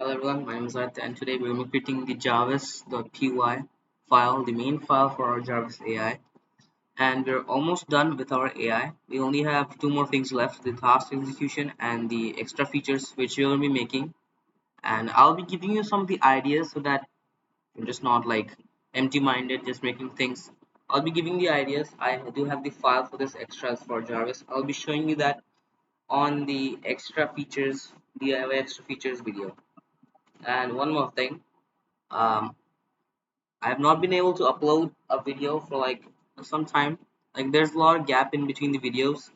Hello everyone, my name is Arth and today we're creating the Jarvis.py file, the main file for our Jarvis AI. And we're almost done with our AI. We only have two more things left, the task execution and the extra features which we're going to be making. And I'll be giving you some of the ideas so that you're just not like empty-minded, just making things. I'll be giving the ideas. I do have the file for this extras for Jarvis. I'll be showing you that on the extra features, DIY extra features video. And one more thing. Um, I have not been able to upload a video for like some time. Like there's a lot of gap in between the videos.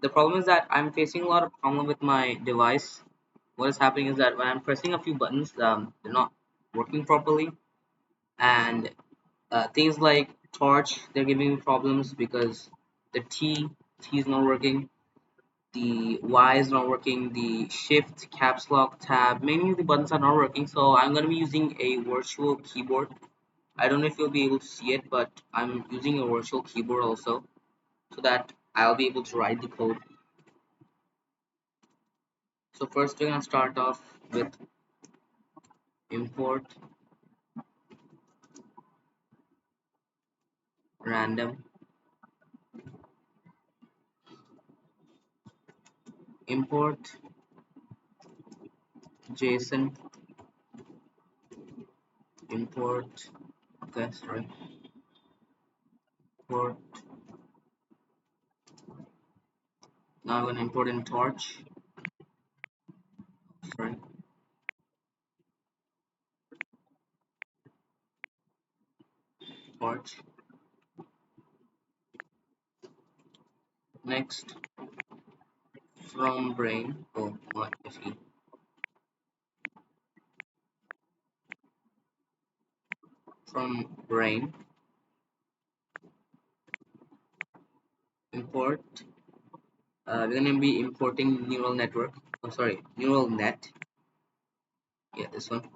The problem is that I'm facing a lot of problem with my device. What is happening is that when I'm pressing a few buttons, they're not working properly, and things like torch, they're giving me problems because the T is not working, the Y is not working, the shift, caps lock, tab, many of the buttons are not working. So I'm gonna be using a virtual keyboard. I don't know if you'll be able to see it, but I'm using a virtual keyboard also so that I'll be able to write the code. So first we're gonna start off with import random, import JSON, import, okay, sorry, import, now I'm gonna import in torch, sorry, torch, next from brain, oh, what if he, from brain, import, we're gonna be importing neural network, oh sorry, neural net, yeah, this one,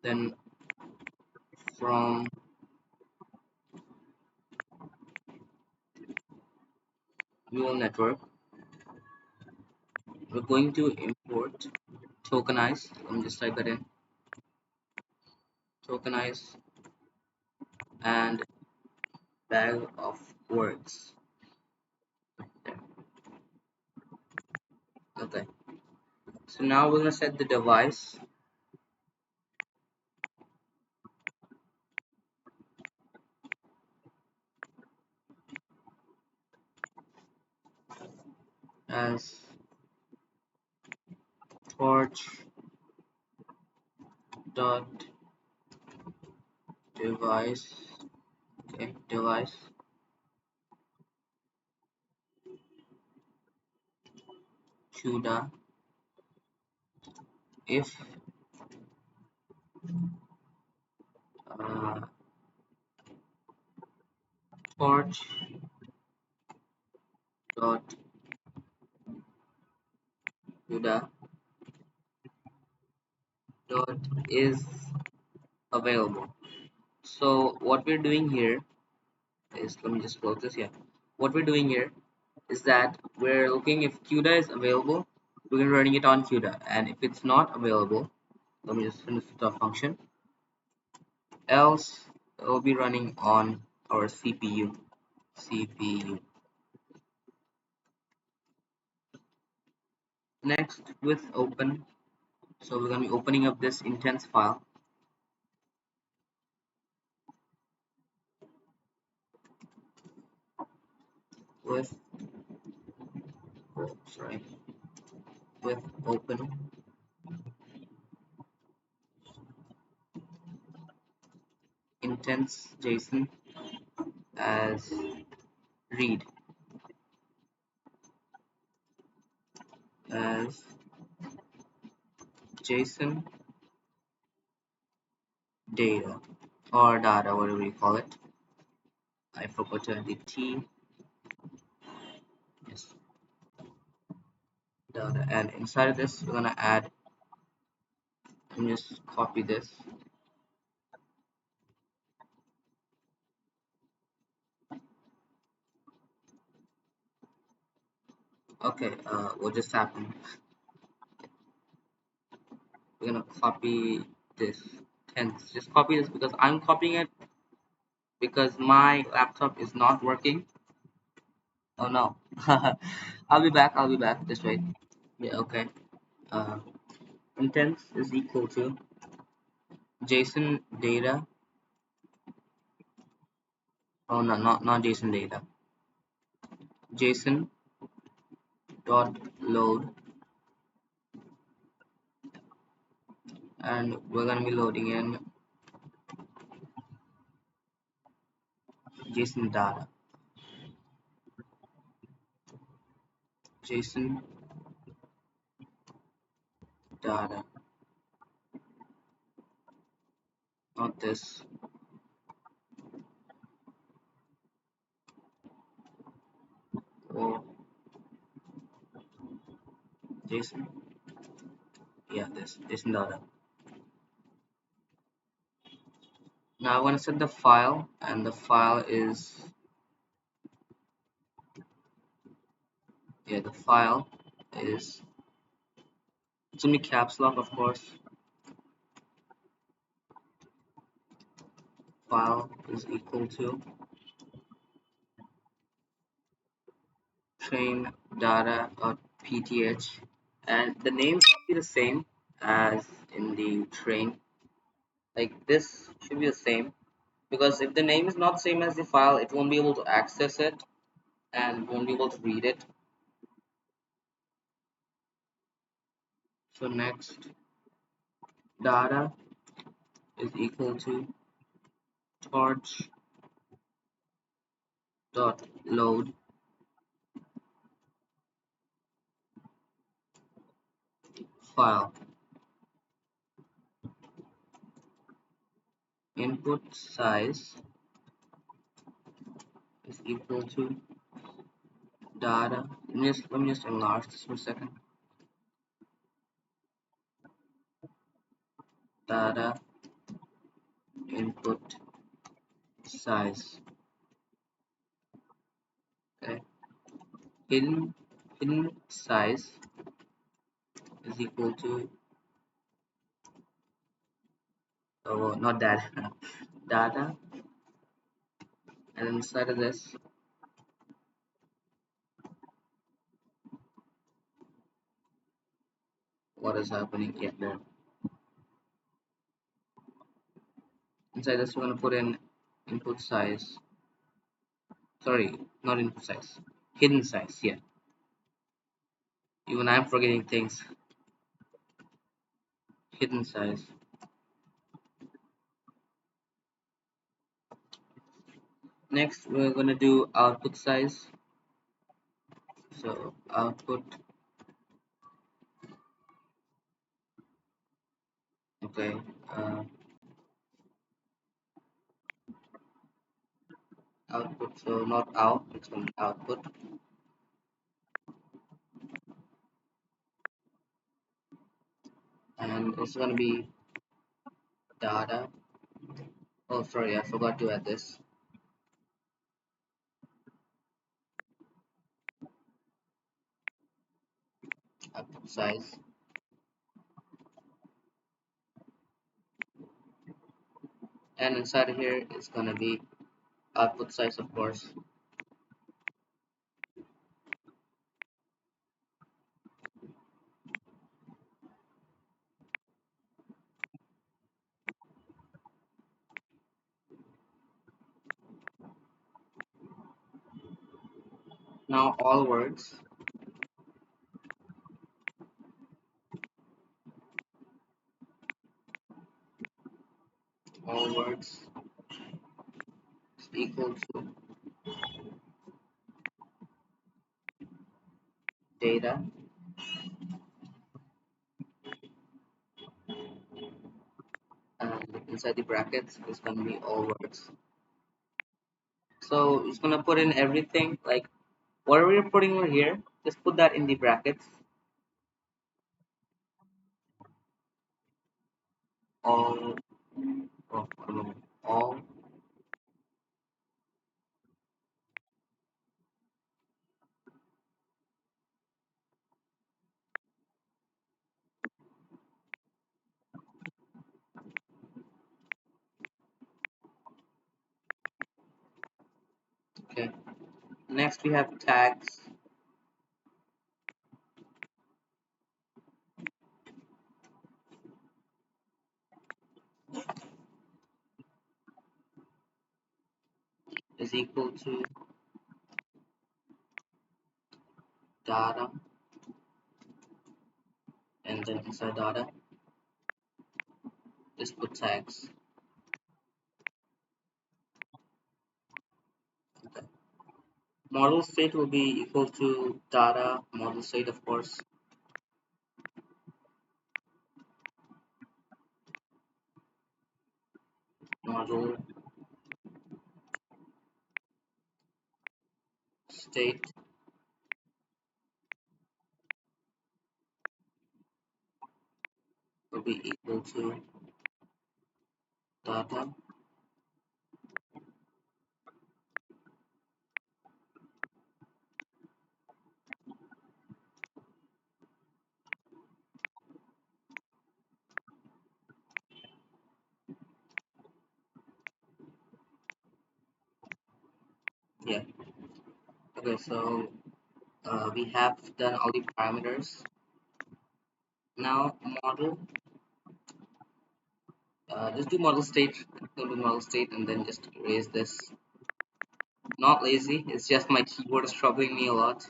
then from neural network we're going to import tokenize. Let me just type that in, tokenize and bag of words. Okay, so now we're gonna set the device as torch dot device, okay, device CUDA if uh, torch dot CUDA dot is available. So what we're doing here is, let me just close this here. What we're doing here is that we're looking if CUDA is available, we're gonna running it on CUDA, and if it's not available, let me just finish the function, else it will be running on our CPU. Next, with open, so we're gonna be opening up this intents file with, oh, sorry, with open intents JSON as read as JSON data or data, whatever you call it. I forgot to add the T. Yes, data. And inside of this, we're gonna add. Let me just copy this. Okay. What just happened? we're gonna copy this tenth. Just copy this because I'm copying it because my laptop is not working. Oh no. I'll be back. I'll be back. Just wait. Yeah. Okay. Uh, Intense is equal to JSON data. Oh no, not JSON data. JSON dot load, and we're gonna be loading in JSON data. JSON data. Not this. Or JSON. Yeah, this JSON data. Now I want to set the file, and the file is, yeah, the file is, it's gonna be caps lock, of course. File is equal to train data.pth, and the name should be the same as in the train. Like this should be the same, because if the name is not same as the file, it won't be able to access it and won't be able to read it. So next, data is equal to torch dot load file. Input size is equal to data. Let me just enlarge this for a second. Data input size. Okay. Hidden size is equal to, oh not data, data, and inside of this, what is happening here? There. Inside this, we're gonna put in input size. Sorry, not input size. Hidden size. Yeah. Even I'm forgetting things. Hidden size. Next, we're gonna do output size. So output. Okay. Uh, Output. So not out. It's gonna be output, and it's gonna be data. Oh, sorry, I forgot to add this. Output size, and inside of here it's gonna be output size, of course. Now all words is equal to data, and inside the brackets is gonna be all words. So it's gonna put in everything, like whatever you're putting over here, just put that in the brackets. All, oh, I don't know, all Next we have tags is equal to data, and then inside data just put tags. Okay. Model state will be equal to data model state, of course. Model state will be equal to data. Yeah. Okay, so we have done all the parameters. Now model, just do model state, go to model state, and then just erase this. Not lazy, it's just my keyboard is troubling me a lot.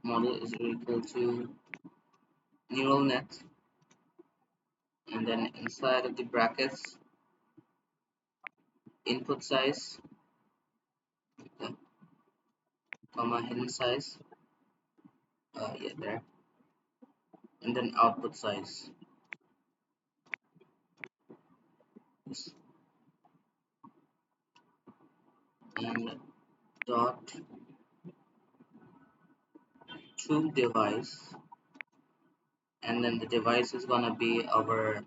Model is equal to neural net, and then inside of the brackets, input size, okay, comma hidden size, yeah, there, and then output size. Yes. And dot to device, and then the device is gonna be our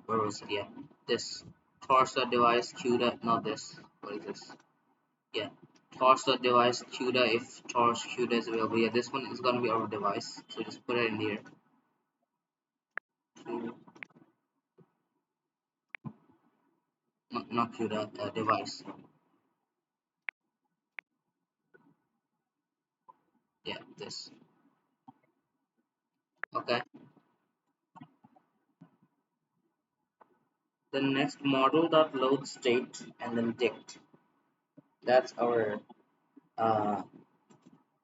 where was it? Yeah, this torso device CUDA, not this. What is this? Yeah, torso device CUDA if torso CUDA is available. Yeah, this one is gonna be our device. So just put it in here. To, not CUDA, device. Yeah, this. Okay. The next model dot load state and then dict. That's our uh,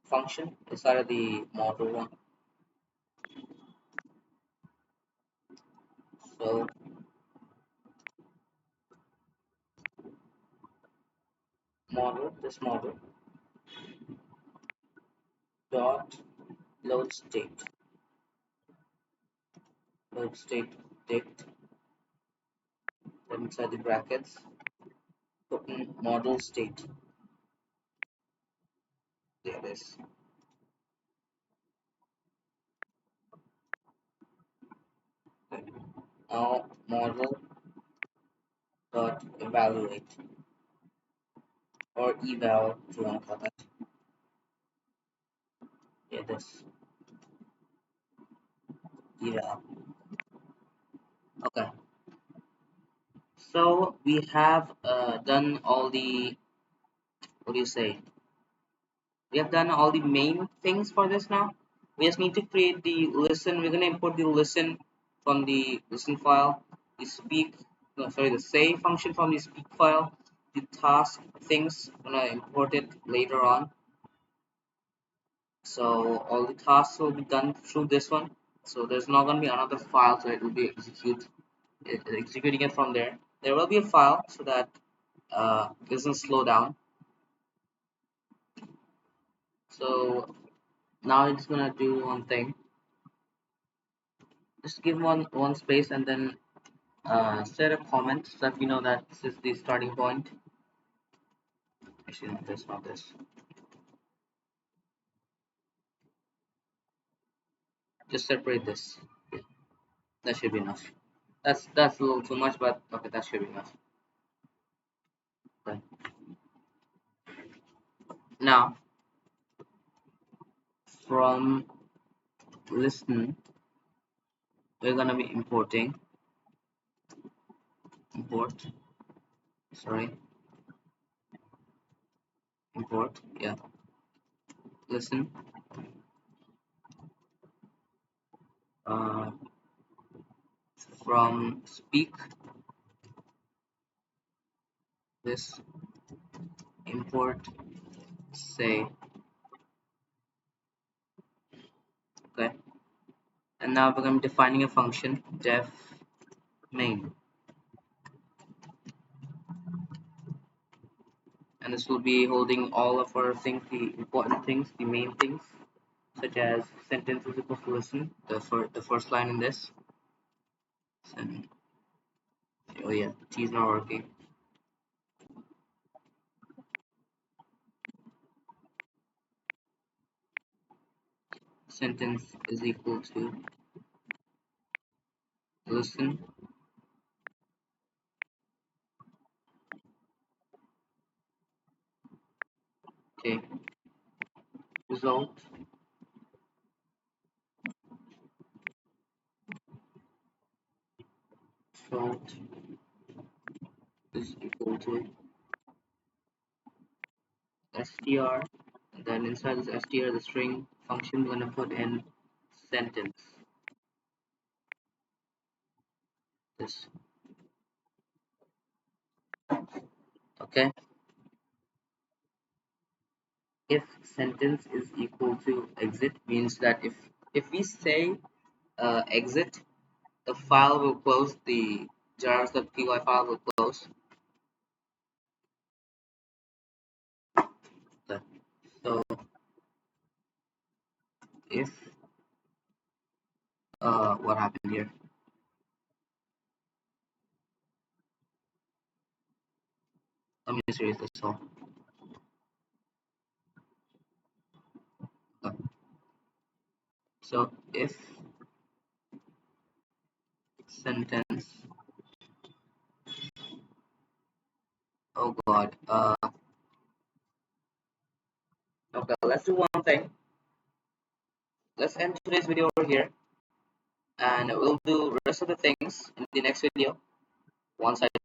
function inside of the model one. So model, this model dot load state dict, then inside the brackets put in model state. There it is. Okay. Now model dot evaluate or eval if you want to call that. Yeah, this eval. Okay. So we have done all the, what do you say? We have done all the main things for this now. We just need to create the listen. We're gonna import the listen from the listen file, the speak, no, sorry, the say function from the speak file, the task things. I'm gonna import it later on. So all the tasks will be done through this one. So there's not gonna be another file, so it will be executing it from there. There will be a file so that it doesn't slow down. So now it's gonna do one thing. Just give one space and then set a comment so that we know that this is the starting point. Actually, not this, not this. Just separate this. Yeah, that should be enough. That's a little too much, but okay, that should be enough. Okay. Now from listen, we're gonna be importing import sorry, import, yeah, listen, uh, from speak this, import say. Okay, and now I'm defining a function def main, and this will be holding all of our things, the important things, the main things, such as sentence is equal to listen, the first line in this. And, oh yeah, T is not working. Sentence is equal to listen. Okay, result result is equal to str, and then inside this str, the string function, we're gonna put in sentence. This, okay. If sentence is equal to exit means that if we say exit, the file will close, the jarvis.py file will close. Okay. So if what happened here? Let me just erase this all. Okay. So if sentence, oh god, okay, let's do one thing. Let's end today's video over here, and we'll do the rest of the things in the next video once I